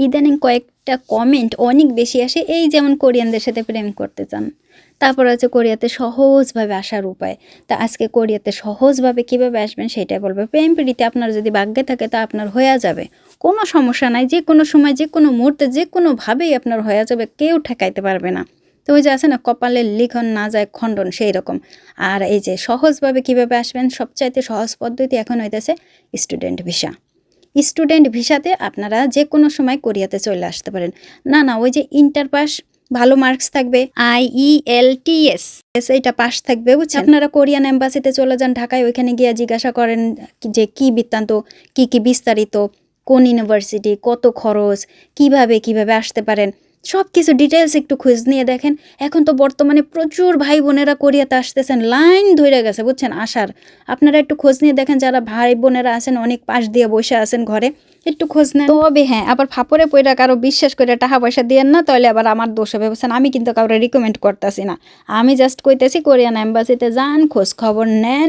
ইদানিং কয়েকটা কমেন্ট অনেক বেশি আসে, এই যেমন কোরিয়ানদের সাথে প্রেম করতে চান, তারপর হচ্ছে কোরিয়াতে সহজভাবে আসার উপায়। তা আজকে কোরিয়াতে সহজভাবে কীভাবে আসবেন সেটাই বলবো। প্রেম প্রীতি আপনার যদি ভাগ্যে থাকে তা আপনার হয়ে যাবে, কোনো সমস্যা নাই। যে কোনো সময় যে কোনো মুহূর্তে যে কোনোভাবেই আপনার হয়ে যাবে, কেউ ঠেকাইতে পারবে না। তো ওই যে আছে না, কপালের লিখন না যায় খণ্ডন, সেই রকম। আর এই যে সহজভাবে কিভাবে আসবেন, সবচাইতে সহজ পদ্ধতি এখন হইতেছে স্টুডেন্ট ভিসা। স্টুডেন্ট ভিসাতে আপনারা যে কোনো সময় কোরিয়াতে চলে আসতে পারেন। না ওই যে ইন্টার পাস, ভালো মার্কস থাকবে, IELTS এইটা পাস থাকবে, বুঝছেন। আপনারা কোরিয়ান এম্বাসিতে চলে যান ঢাকায়, ওইখানে গিয়ে জিজ্ঞাসা করেন যে কি বৃত্তান্ত, কি বিস্তারিত, কোন ইউনিভার্সিটি, কত খরচ, কিভাবে আসতে পারেন, সব কিছু ডিটেলস একটু খোঁজ নিয়ে দেখেন। এখন তো বর্তমানে প্রচুর ভাই বোনেরা কোরিয়াতে আসতেছেন, লাইন ধরে গেছে, বুঝছেন, আসার। আপনারা একটু খোঁজ নিয়ে দেখেন, যারা ভাই বোনেরা আছেন অনেক পাশ দিয়ে বসে আছেন ঘরে, একটু খোঁজ নেন। তবে হ্যাঁ, আবার ফাপড়ে পয়রা কারো বিশ্বাস করে টাকা পয়সা দিয়েন না, তাহলে আবার আমার দোষ হবে, বুঝছেন। আমি কিন্তু কাউরে রিকমেন্ড করতেছি না, আমি জাস্ট কইতেছি কোরিয়ান এম্বাসিতে যান, খোঁজ খবর নেন।